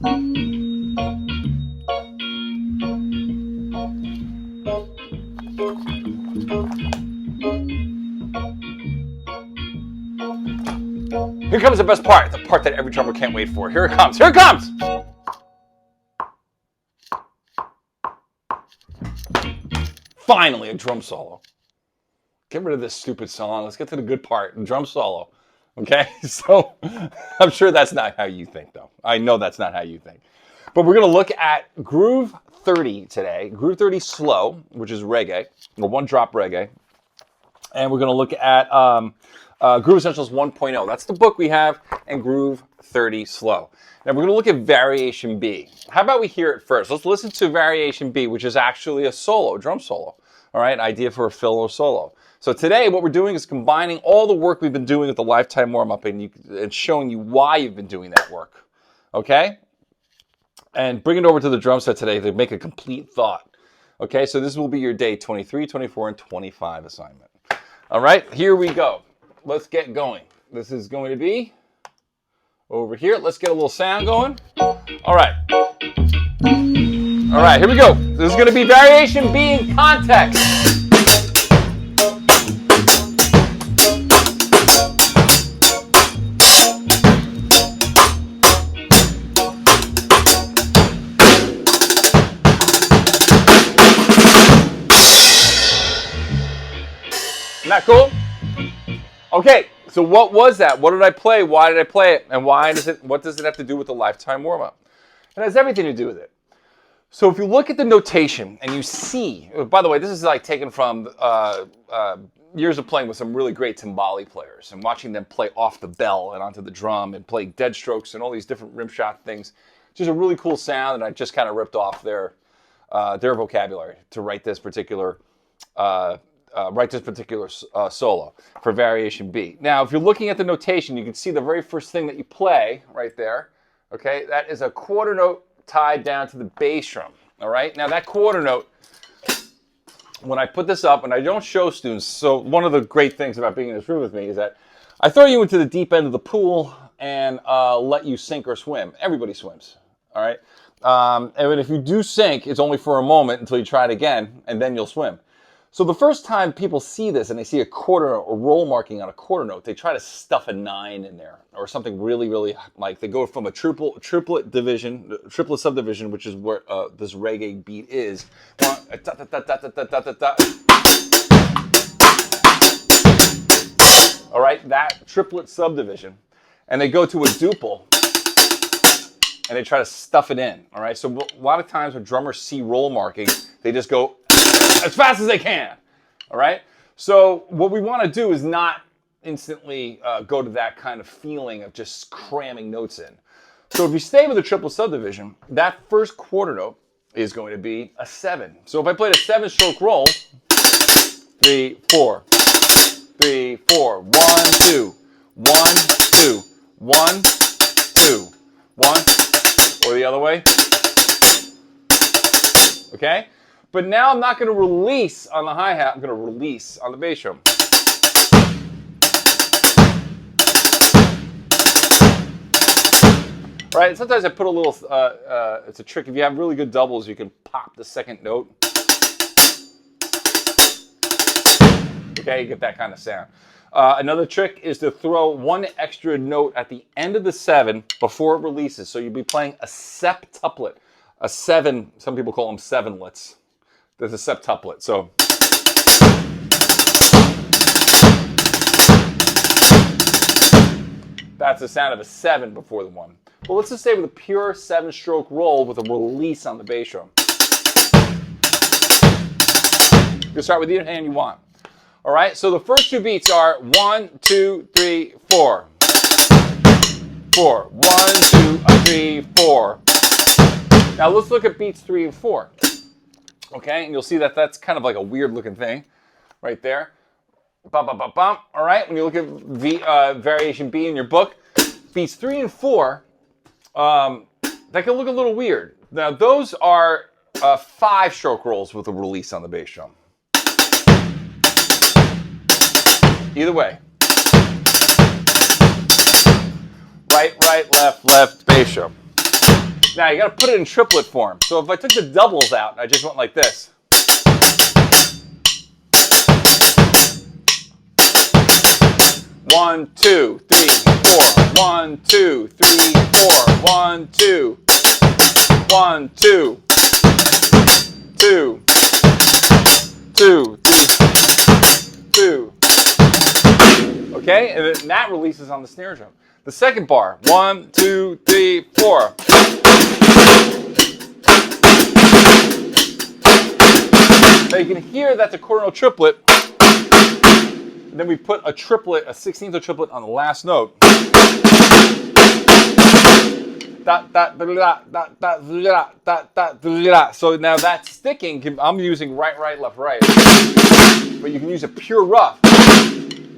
Here comes the best part, the part that every drummer can't wait for. Here it comes. Here it comes. Finally, a drum solo. Get rid of this stupid song. Let's get to the good part, the drum solo. Okay? So, I'm sure that's not how you think, though. I know that's not how you think. But we're going to look at Groove 30 today. Groove 30 Slow, which is reggae, or one-drop reggae. And we're going to look at Groove Essentials 1.0. That's the book we have, and Groove 30 Slow. Now we're going to look at Variation B. How about we hear it first? Let's listen to Variation B, which is actually a solo, drum solo. All right, an idea for a fill or solo. So today what we're doing is combining all the work we've been doing with the lifetime warm-up and showing you why you've been doing that work. Okay? And bring it over to the drum set today to make a complete thought. Okay, so this will be your day 23, 24, and 25 assignment. All right, here we go. Let's get going. This is going to be over here. Let's get a little sound going. All right. All right, here we go. This is going to be Variation B in context. Isn't that cool? Okay, so what was that? What did I play? Why did I play it? And what does it have to do with the lifetime warm-up? It has everything to do with it. So if you look at the notation and you see, by the way, this is like taken from years of playing with some really great timbali players and watching them play off the bell and onto the drum and play dead strokes and all these different rim shot things. Just a really cool sound, and I just kind of ripped off their vocabulary to write this particular solo for Variation B. Now, if you're looking at the notation, you can see the very first thing that you play right there. Okay, that is a quarter note tied down to the bass drum. All right, now that quarter note, when I put this up, and I don't show students, so one of the great things about being in this room with me is that I throw you into the deep end of the pool and let you sink or swim. Everybody swims. All right, and if you do sink, it's only for a moment until you try it again, and then you'll swim. So the first time people see this and they see a quarter or roll marking on a quarter note, they try to stuff a 9 in there or something really, really like they go from a triplet subdivision, which is where this reggae beat is. All right, that triplet subdivision, and they go to a duple and they try to stuff it in. All right, so a lot of times when drummers see roll marking, they just go as fast as they can, all right? So what we want to do is not instantly go to that kind of feeling of just cramming notes in. So if you stay with a triple subdivision, that first quarter note is going to be a 7. So if I played a 7-stroke roll, 3, 4, 3, 4, 1, 2, 1, 2, 1, 2, 1, or the other way, okay? But now I'm not going to release on the hi-hat, I'm going to release on the bass drum. Right, and sometimes I put a little, it's a trick, if you have really good doubles, you can pop the second note. Okay, you get that kind of sound. Another trick is to throw one extra note at the end of the 7 before it releases. So you'll be playing a septuplet, a 7, some people call them 7lets. There's a septuplet, so. That's the sound of a 7 before the 1. Well, let's just say with a pure 7-stroke roll with a release on the bass drum. You can start with either hand you want. All right, so the first 2 beats are 1, 2, 3, 4. 4. 1, 2, 3, 4. Now let's look at beats 3 and 4. Okay, and you'll see that that's kind of like a weird looking thing right there. Bum, bum, bum, bum. All right, when you look at Variation B in your book, beats 3 and 4, that can look a little weird. Now those are 5-stroke rolls with a release on the bass drum. Either way. Right, right, left, left, bass drum. Now you got to put it in triplet form. So if I took the doubles out, I just went like this. 1, 2, 3, 4. 1, 2, 3, 4. 1, 2. 1, 2. 2. 2, 3, 2. Okay, and then that releases on the snare drum. The second bar, 1, 2, 3, 4. Now you can hear that's a quarter note triplet. Then we put a triplet, a 16th of triplet on the last note. So now that's sticking. I'm using right, left, right. But you can use a pure rough,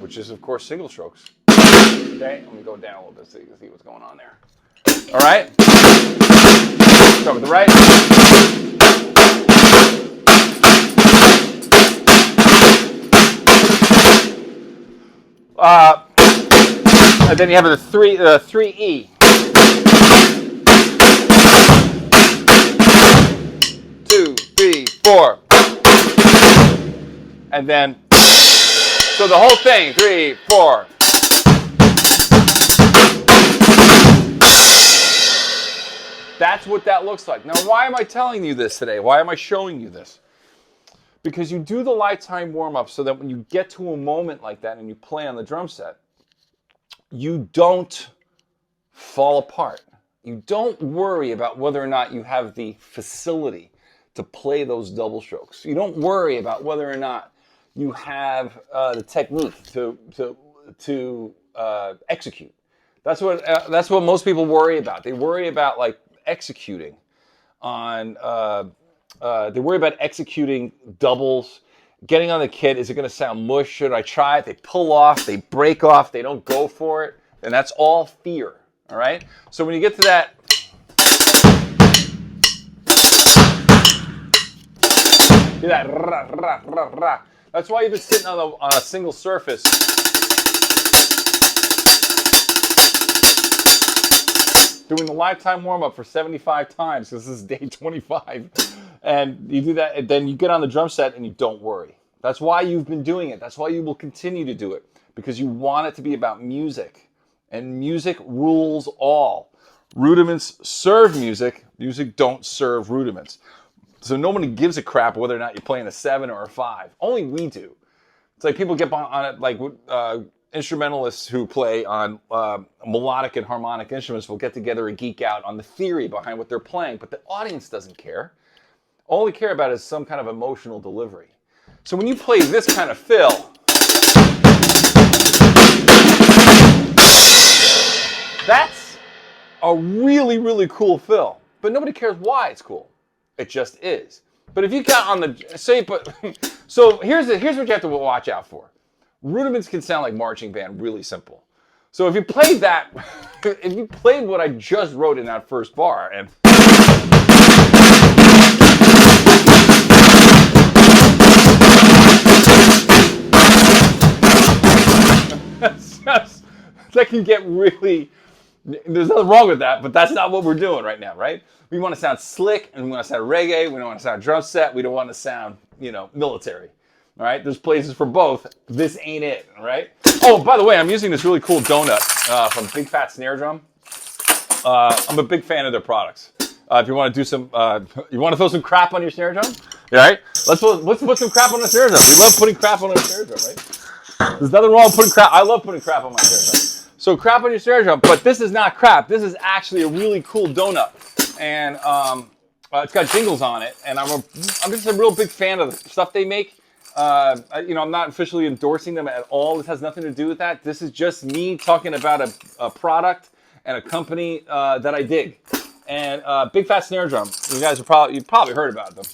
which is, of course, single strokes. Okay, let me go down a little bit so you can see what's going on there. All right. Start with the right. And then you have the 3E. 2, 3, 4. And then, so the whole thing, 3, 4. That's what that looks like. Now, why am I telling you this today? Why am I showing you this? Because you do the lifetime warm-up so that when you get to a moment like that and you play on the drum set, you don't fall apart. You don't worry about whether or not you have the facility to play those double strokes. You don't worry about whether or not you have the technique to execute. That's what most people worry about. They worry about like executing on. They worry about executing doubles, getting on the kit. Is it going to sound mush? Should I try it? They pull off, they break off, they don't go for it. And that's all fear, all right? So when you get to that, do that, rah, rah, rah, rah. That's why you've been sitting on a single surface. Doing the lifetime warm-up for 75 times, because this is day 25. And you do that, and then you get on the drum set and you don't worry. That's why you've been doing it. That's why you will continue to do it, because you want it to be about music. And music rules all. Rudiments serve music. Music don't serve rudiments. So nobody gives a crap whether or not you're playing a 7 or a 5. Only we do. It's like people get on it, like instrumentalists who play on melodic and harmonic instruments will get together and geek out on the theory behind what they're playing, but the audience doesn't care. All they care about is some kind of emotional delivery. So when you play this kind of fill, that's a really, really cool fill. But nobody cares why it's cool. It just is. But if you got on the, say, so here's what you have to watch out for. Rudiments can sound like marching band, really simple. So if you played that, if you played what I just wrote in that first bar, and that can get really, there's nothing wrong with that, but that's not what we're doing right now, right? We want to sound slick, and we want to sound reggae, we don't want to sound drum set, we don't want to sound, military. All right, there's places for both. This ain't it, all right? Oh, by the way, I'm using this really cool donut from Big Fat Snare Drum. I'm a big fan of their products. If you want to do some, you want to throw some crap on your snare drum? All right, let's put some crap on the snare drum. We love putting crap on our snare drum, right? There's nothing wrong with putting crap. I love putting crap on my snare drum. So crap on your snare drum, but this is not crap. This is actually a really cool donut, and it's got jingles on it. And I'm just a real big fan of the stuff they make. I'm not officially endorsing them at all. This has nothing to do with that. This is just me talking about a product and a company that I dig. And Big Fat Snare Drum. You've probably heard about them.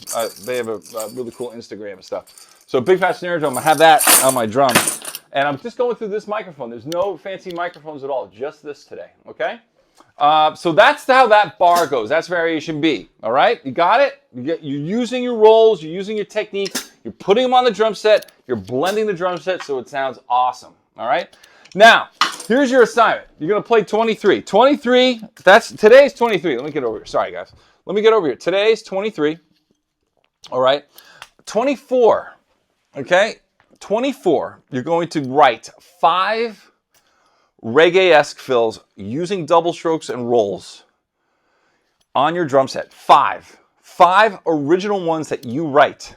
They have a really cool Instagram and stuff. So Big Fat Snare Drum, I have that on my drum. And I'm just going through this microphone. There's no fancy microphones at all, just this today, okay? So that's how that bar goes. That's variation B, all right? You got it? You're using your rolls, you're using your technique, you're putting them on the drum set, you're blending the drum set so it sounds awesome, all right? Now, Here's your assignment. You're going to play 23. 23, today's 23. Let me get over here. Sorry, guys. Let me get over here. Today's 23. All right. 24. Okay. 24. You're going to write 5 reggae-esque fills using double strokes and rolls on your drum set. 5 original ones that you write.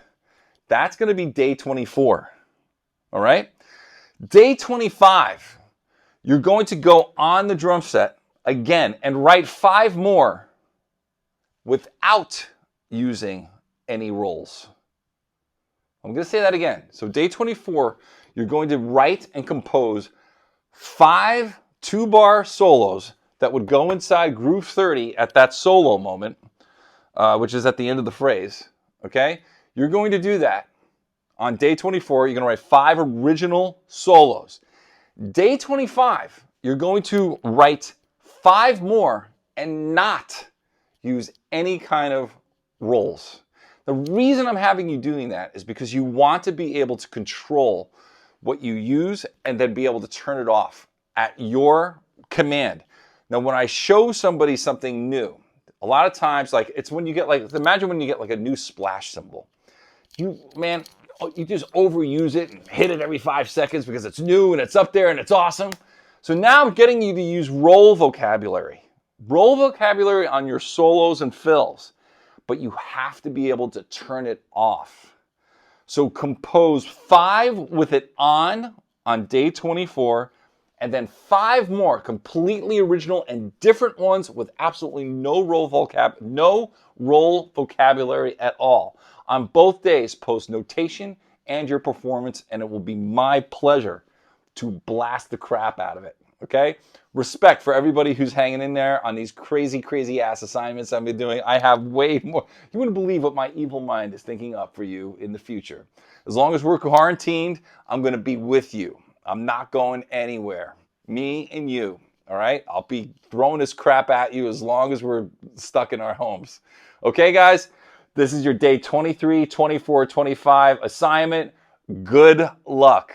That's going to be day 24. All right. Day 25. You're going to go on the drum set again and write 5 more without using any rolls. I'm going to say that again. So day 24, you're going to write and compose 5 2-bar solos that would go inside groove 30 at that solo moment, which is at the end of the phrase. Okay? You're going to do that on day 24. You're going to write 5 original solos. Day 25, you're going to write 5 more and not use any kind of rolls. The reason I'm having you doing that is because you want to be able to control what you use and then be able to turn it off at your command. Now, when I show somebody something new, a lot of times, like, it's when you get, like, imagine when you get like a new splash cymbal. You just overuse it and hit it every 5 seconds because it's new and it's up there and it's awesome. So now I'm getting you to use roll vocabulary. Roll vocabulary on your solos and fills, but you have to be able to turn it off. So compose 5 with it on day 24, and then 5 more completely original and different ones with absolutely no roll vocabulary at all. On both days, post notation and your performance, and it will be my pleasure to blast the crap out of it. Okay? Respect for everybody who's hanging in there on these crazy, crazy ass assignments I've been doing. I have way more. You wouldn't believe what my evil mind is thinking up for you in the future. As long as we're quarantined, I'm going to be with you. I'm not going anywhere. Me and you. All right? I'll be throwing this crap at you as long as we're stuck in our homes. Okay, guys? This is your day 23, 24, 25 assignment. Good luck.